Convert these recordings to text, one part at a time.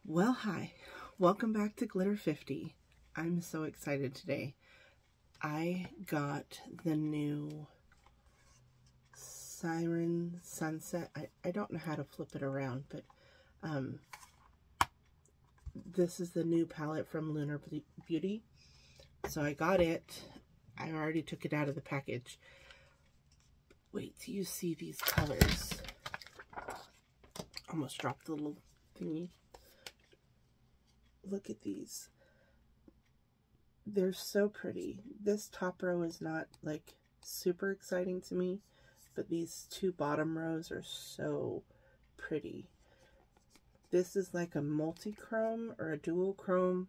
Well, hi. Welcome back to Glitter 50. I'm so excited today. I got the new Siren Sunset. I don't know how to flip it around, but this is the new palette from Lunar Beauty. So I got it. I already took it out of the package. Wait till you see these colors. Almost dropped the little thingy. Look at these. They're so pretty. This top row is not like super exciting to me, but these two bottom rows are so pretty. This is like a multi-chrome or a dual chrome.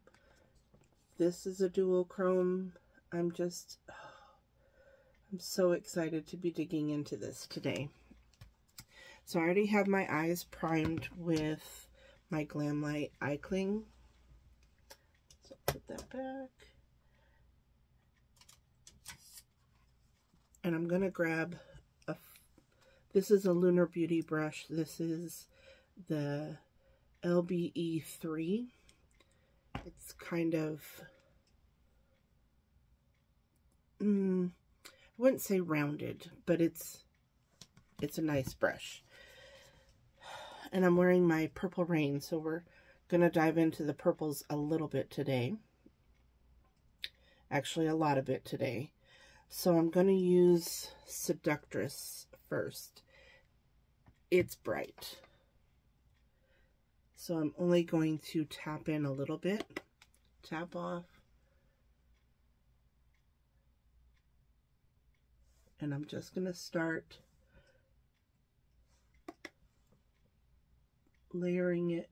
This is a dual chrome. I'm so excited to be digging into this today. So I already have my eyes primed with my Glamlight Eye Cling. So put that back. And I'm going to grab this is a Lunar Beauty brush. This is the LBE3. It's kind of, I wouldn't say rounded, but it's a nice brush. And I'm wearing my Purple Rain, so we're going to dive into the purples a little bit today. Actually, a lot of it today. So I'm going to use Seductress first. It's bright. So I'm only going to tap in a little bit, tap off. And I'm just going to start layering it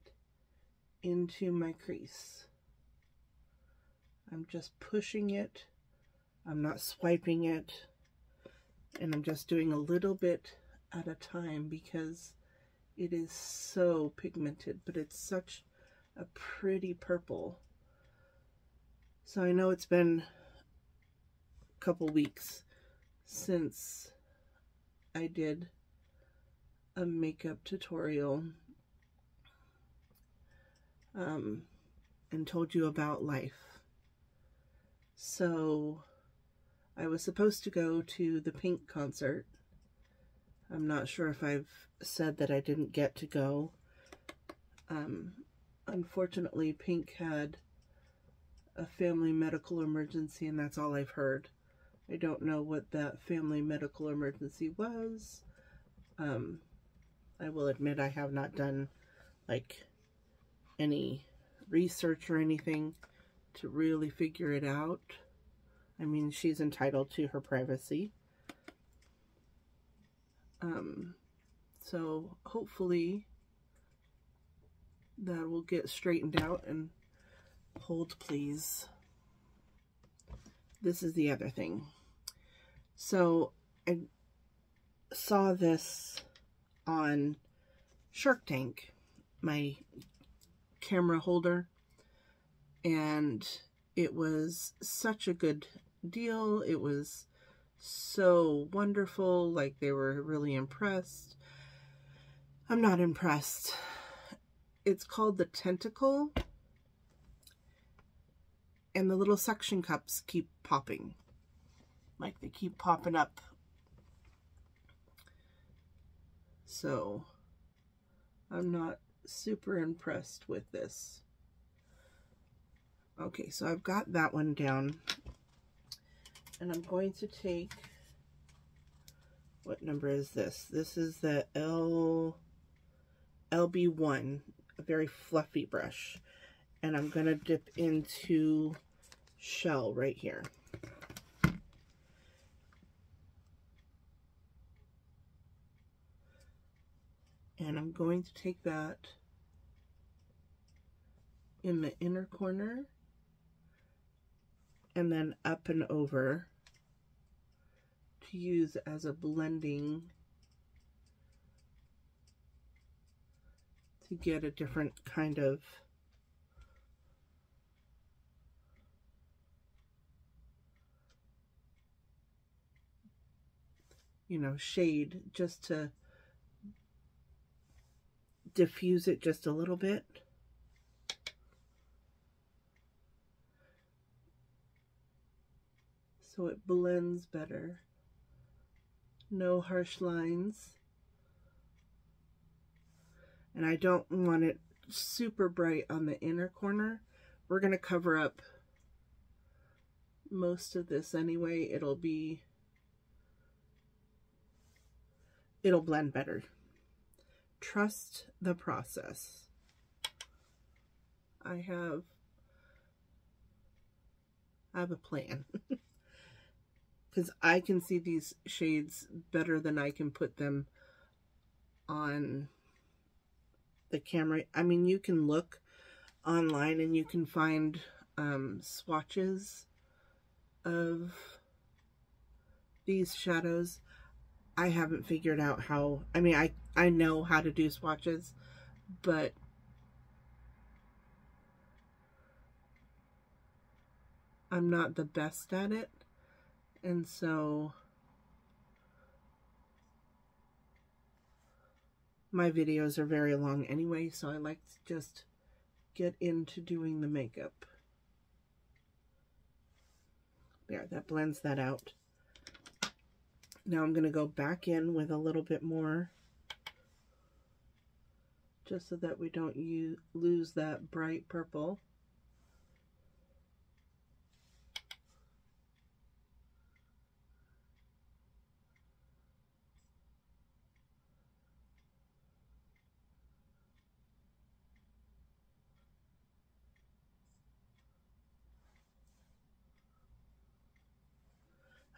into my crease. I'm just pushing it. I'm not swiping it. And I'm just doing a little bit at a time because it is so pigmented, but it's such a pretty purple. So I know it's been a couple weeks since I did a makeup tutorial and told you about life. So I was supposed to go to the Pink concert. I'm not sure if I've said that I didn't get to go. Unfortunately, Pink had a family medical emergency, and that's all I've heard. I don't know what that family medical emergency was. I will admit I have not done like any research or anything to really figure it out. I mean, she's entitled to her privacy. So hopefully that will get straightened out. And hold please. This is the other thing. So I saw this on Shark Tank, my camera holder, and it was such a good deal. It was so wonderful. Like, they were really impressed. I'm not impressed. It's called the Tentacle, and the little suction cups keep popping. Like, they keep popping up. So I'm not super impressed with this. Okay, so I've got that one down. And I'm going to take, what number is this? This is the LB1, a very fluffy brush. And I'm going to dip into Shell right here. And I'm going to take that in the inner corner and then up and over to use as a blending to get a different kind of shade, just to diffuse it just a little bit. so it blends better. No harsh lines. And I don't want it super bright on the inner corner. We're going to cover up most of this anyway. It'll blend better. Trust the process. I have a plan. Because I can see these shades better than I can put them on the camera. I mean, you can look online and you can find swatches of these shadows. I haven't figured out how, I mean, I know how to do swatches, but I'm not the best at it. And so my videos are very long anyway, so I like to just get into doing the makeup. There, that blends that out. Now I'm going to go back in with a little bit more, just so that we don't lose that bright purple.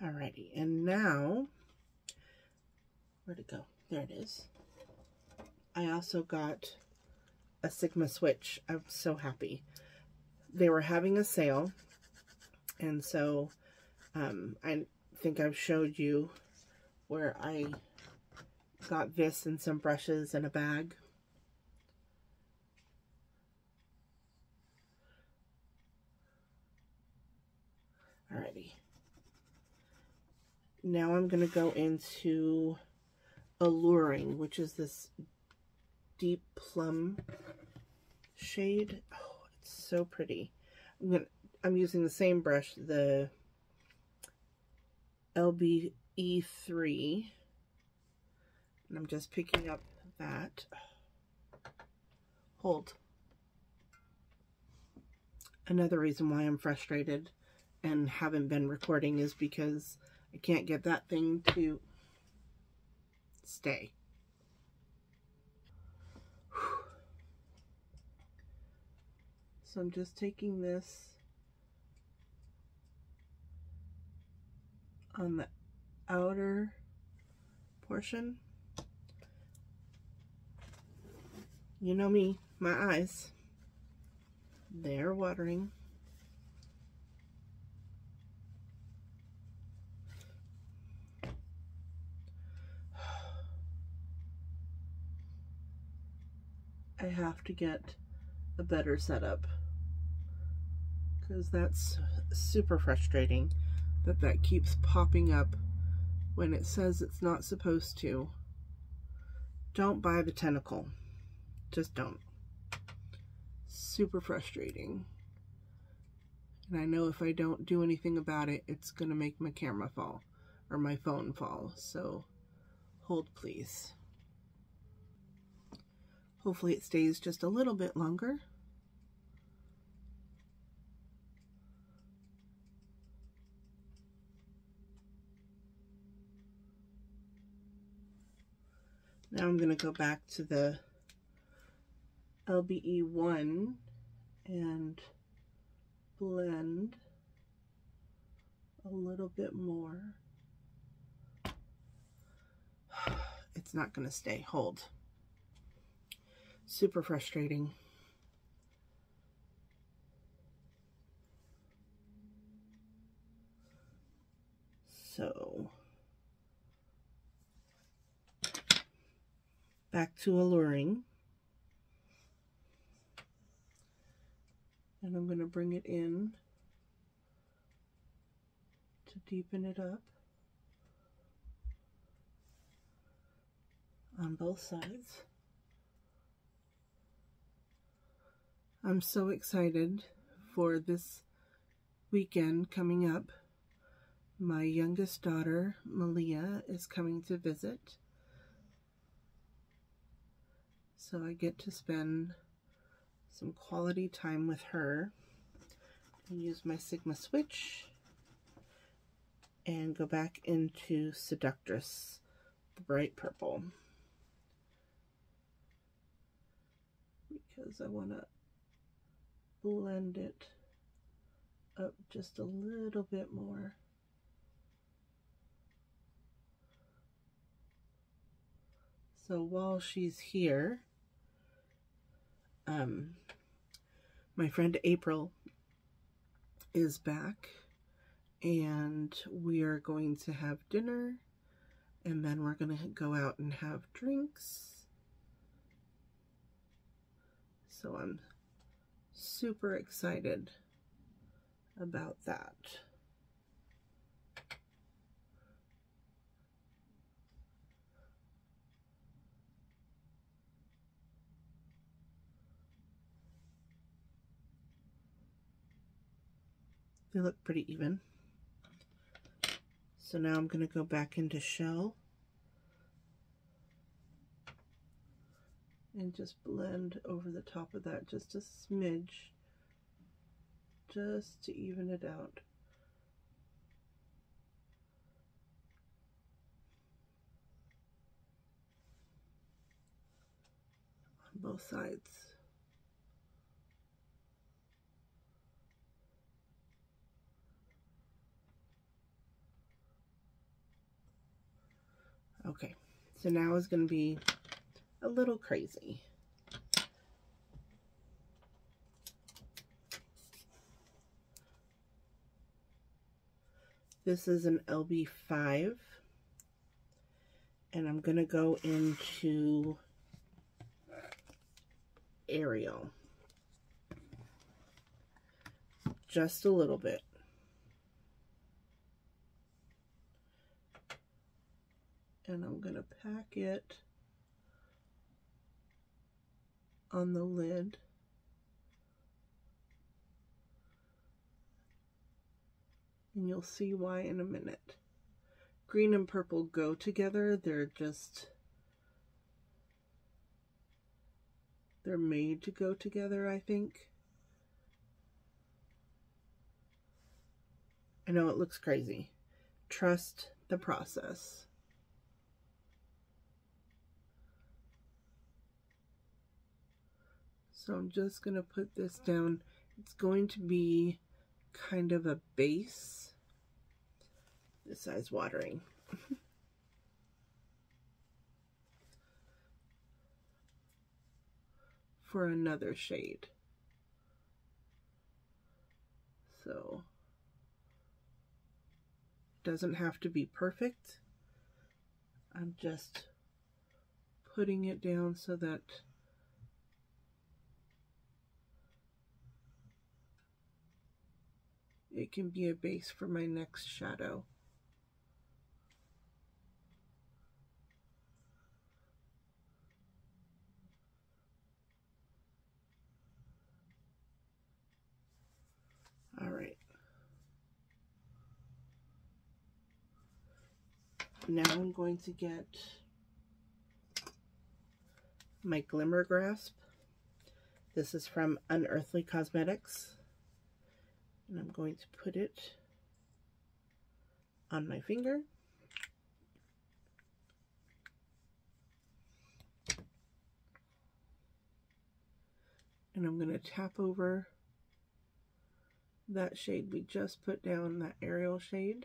Alrighty, and now, where'd it go? There it is. I also got a Sigma switch. I'm so happy. They were having a sale, and so I think I've showed you where I got this and some brushes and a bag. Alrighty. Now I'm going to go into Alluring, which is this deep plum shade. Oh, it's so pretty. I'm using the same brush, the LBE3, and I'm just picking up that. Hold. Another reason why I'm frustrated and haven't been recording is because I can't get that thing to stay. So I'm just taking this on the outer portion. You know me, my eyes, they're watering. I have to get a better setup, because that's super frustrating that keeps popping up when it says it's not supposed to. Don't buy the tentacle. Just don't. Super frustrating. And I know if I don't do anything about it, it's gonna make my camera fall, or my phone fall. So hold please. Hopefully it stays just a little bit longer. Now I'm going to go back to the LBE1 and blend a little bit more. It's not going to stay. Hold. Super frustrating. So, back to Alluring. And I'm going to bring it in to deepen it up on both sides. I'm so excited for this weekend coming up. My youngest daughter, Malia, is coming to visit. So I get to spend some quality time with her. I use my Sigma switch and go back into Seductress, the bright purple, because I want to blend it up just a little bit more. So while she's here, my friend April is back, and we are going to have dinner, and then we're going to go out and have drinks. So I'm super excited about that. They look pretty even. So now I'm going to go back into shell and just blend over the top of that just a smidge, just to even it out. On both sides. Okay, so now is going to be a little crazy. This is an LB5, and I'm going to go into Ariel. Just a little bit. And I'm going to pack it on the lid. And you'll see why in a minute. Green and purple go together. They're made to go together, I think. I know it looks crazy. Trust the process. So I'm just going to put this down. It's going to be kind of a base. This eye's watering. For another shade. So it doesn't have to be perfect. I'm just putting it down so that it can be a base for my next shadow. All right. Now I'm going to get my Glimmer Grasp. This is from Unearthly Cosmetics. And I'm going to put it on my finger. And I'm going to tap over that shade we just put down, that Ariel shade.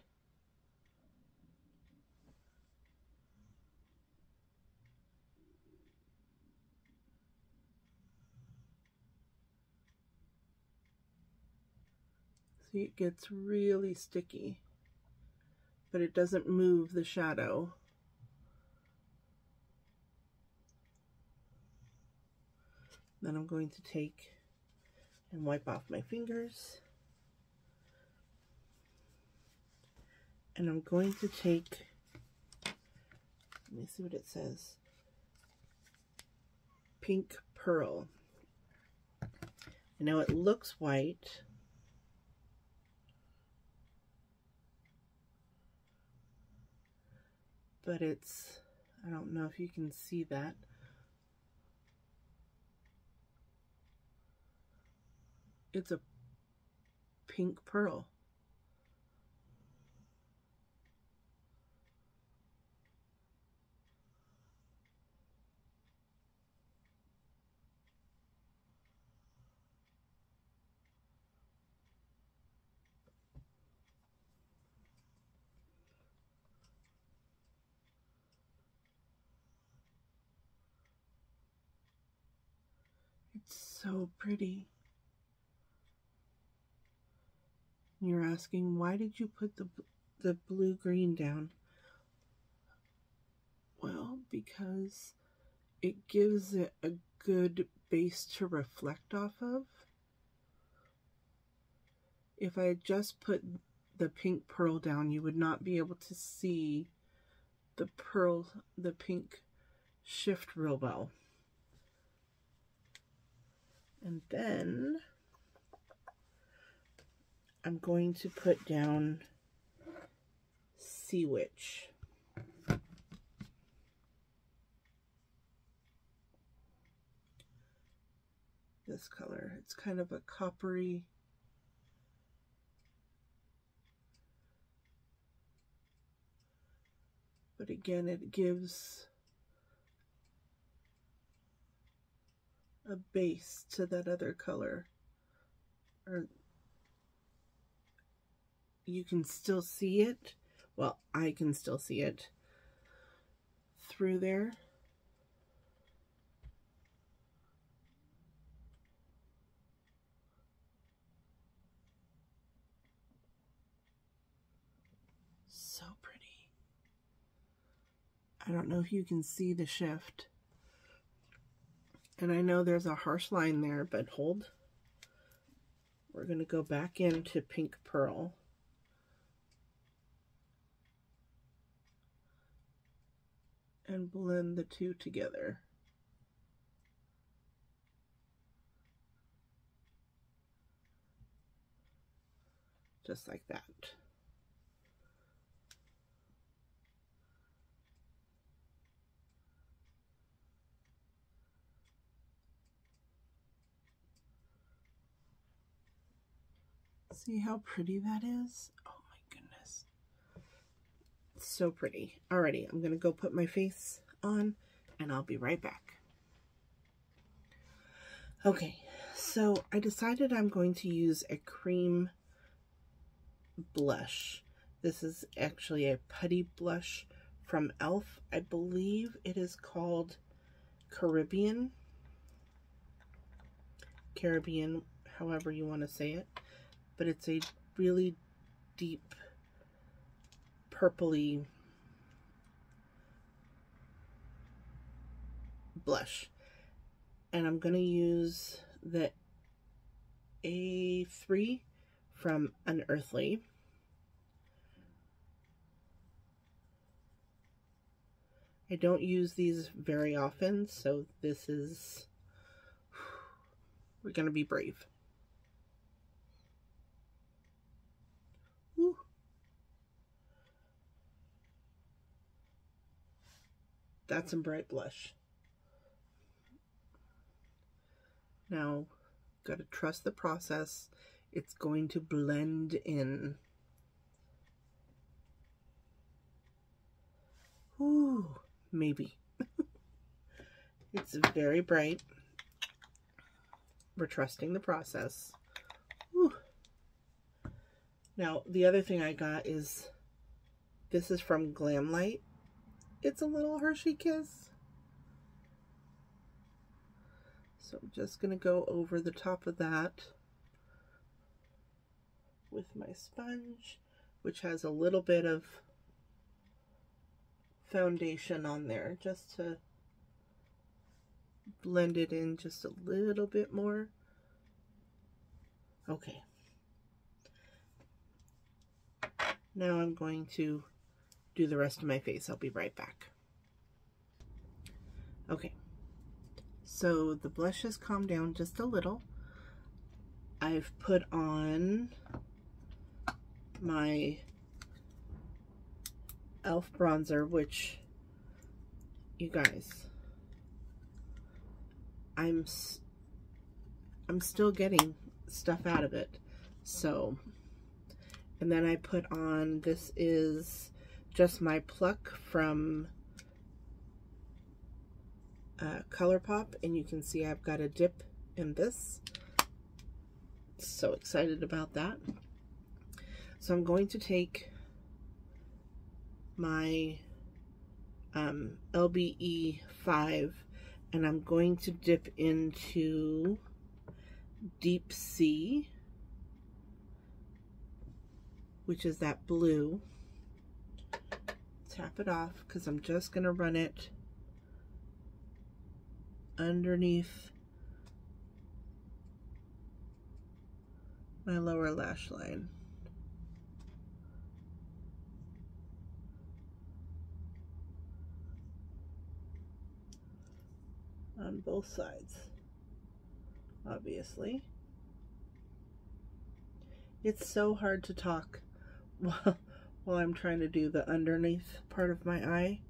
See, it gets really sticky, but it doesn't move the shadow. Then I'm going to take and wipe off my fingers. And I'm going to take, let me see what it says, Pink Pearl. I know it looks white, but it's, I don't know if you can see that. It's a pink pearl. It's so pretty. You're asking, why did you put the blue-green down? Well, because it gives it a good base to reflect off of. If I had just put the pink pearl down, you would not be able to see the pink shift real well. And then I'm going to put down Sea Witch. This color, it's kind of a coppery, but again, it gives a base to that other color. Or you can still see it. Well, I can still see it through there. So pretty. I don't know if you can see the shift. And I know there's a harsh line there, but hold. We're going to go back into Pink Pearl. And blend the two together. Just like that. See how pretty that is? Oh my goodness. It's so pretty. Alrighty, I'm going to go put my face on and I'll be right back. Okay, so I decided I'm going to use a cream blush. This is actually a putty blush from e.l.f. I believe it is called Caribbean, however you want to say it. But it's a really deep purpley blush. And I'm going to use the A3 from Unearthly. I don't use these very often, so this is, we're going to be brave. Woo. That's some bright blush. Now, got to trust the process. It's going to blend in. Ooh, maybe. It's very bright. We're trusting the process. Ooh. Now, the other thing I got is, this is from Glamlight. It's a little Hershey Kiss. So I'm just going to go over the top of that with my sponge, which has a little bit of foundation on there, just to blend it in just a little bit more. Okay. Now I'm going to do the rest of my face. I'll be right back. Okay. So the blush has calmed down just a little. I've put on my e.l.f. bronzer, which, you guys, I'm still getting stuff out of it. So, and then I put on, this is just my pluck from ColourPop, and you can see I've got a dip in this. So excited about that. So I'm going to take my LBE 5 and I'm going to dip into Deep Sea, which is that blue. Tap it off because I'm just going to run it underneath my lower lash line. On both sides, obviously. It's so hard to talk while I'm trying to do the underneath part of my eye,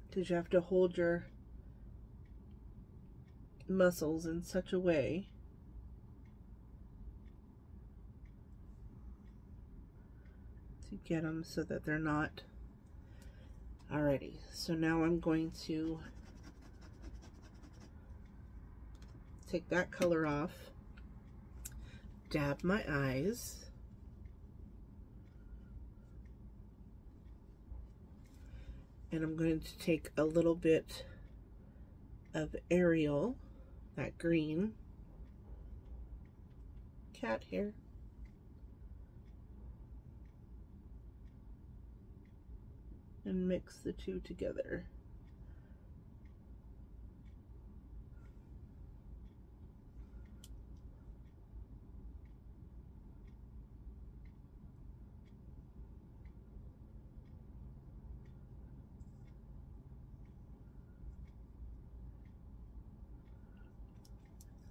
because you have to hold your muscles in such a way to get them so that they're not. Alrighty, so now I'm going to take that color off, dab my eyes, and I'm going to take a little bit of Ariel, that green, cat hair, and mix the two together.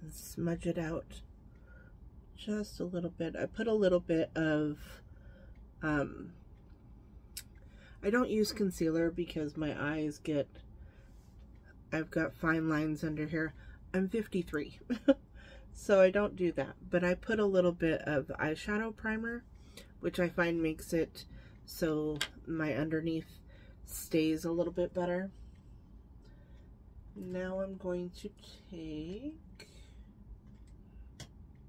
And smudge it out just a little bit. I put a little bit of I don't use concealer because my eyes get, I've got fine lines under here. I'm 53, so I don't do that. But I put a little bit of eyeshadow primer, which I find makes it so my underneath stays a little bit better. Now I'm going to take,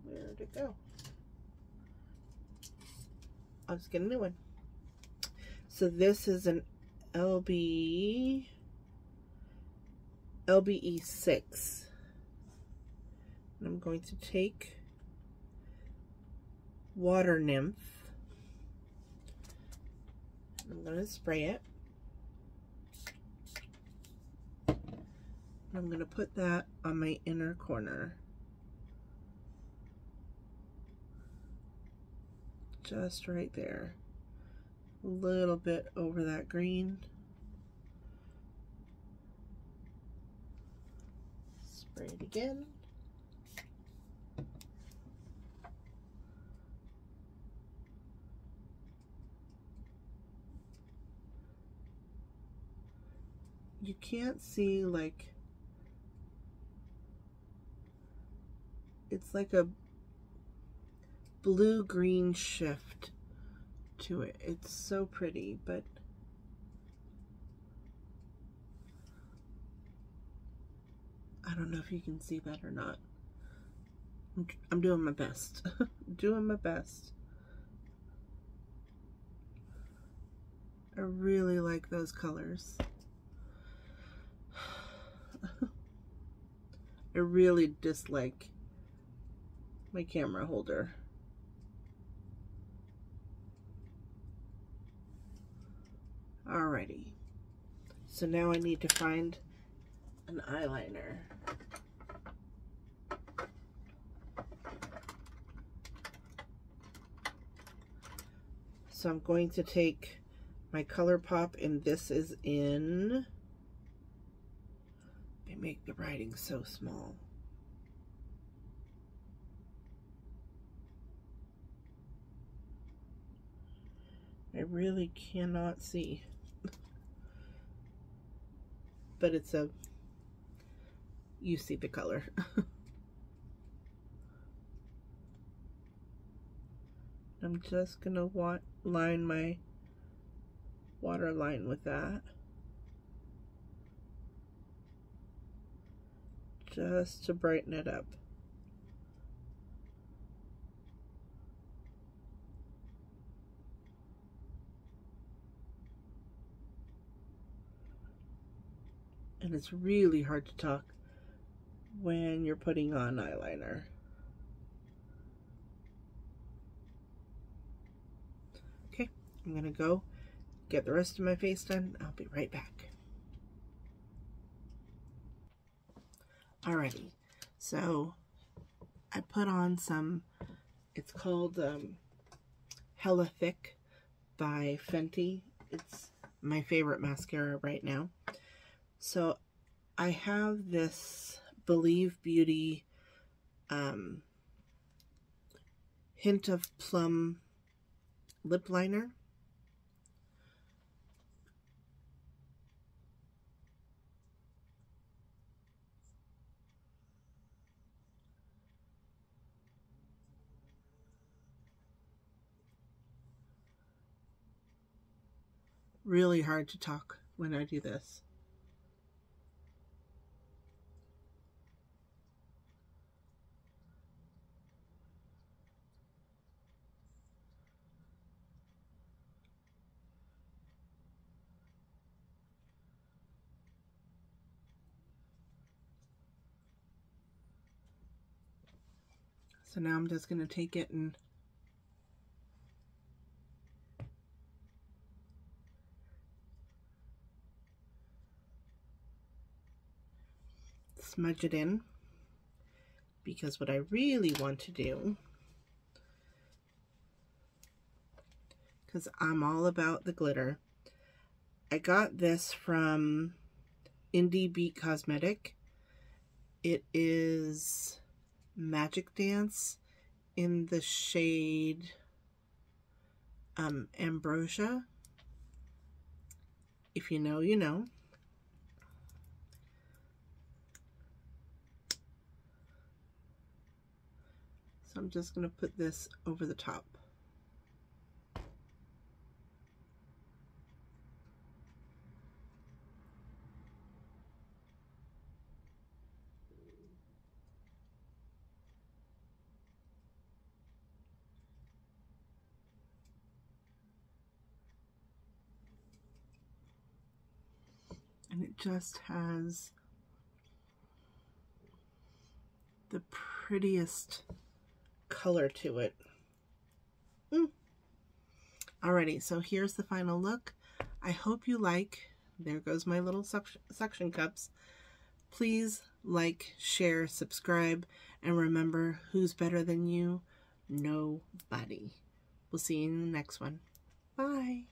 where'd it go? I'll just get a new one. So this is an LBE 6. And I'm going to take Water Nymph. I'm going to spray it. I'm going to put that on my inner corner. Just right there. A little bit over that green. Spray it again. You can't see, like, it's like a blue-green shift to it. It's so pretty, but I don't know if you can see that or not. I'm doing my best. Doing my best. I really like those colors. I really dislike my camera holder. Alrighty, so now I need to find an eyeliner. So I'm going to take my ColourPop, and this is in, they make the writing so small. I really cannot see. But it's a, you see the color. I'm just gonna line my water line with that. Just to brighten it up. And it's really hard to talk when you're putting on eyeliner. Okay, I'm gonna go get the rest of my face done. I'll be right back. Alrighty, so I put on some, it's called Hella Thick by Fenty. It's my favorite mascara right now. So I have this Believe Beauty Hint of Plum lip liner. Really hard to talk when I do this. So now I'm just going to take it and smudge it in, because what I really want to do, because I'm all about the glitter, I got this from Indie Beat Cosmetic. It is Magic Dance in the shade Ambrosia. If you know, you know. So I'm just going to put this over the top. And it just has the prettiest color to it. Alrighty, so here's the final look. I hope you like. There goes my little suction cups. Please like, share, subscribe, and remember, who's better than you? Nobody. We'll see you in the next one. Bye.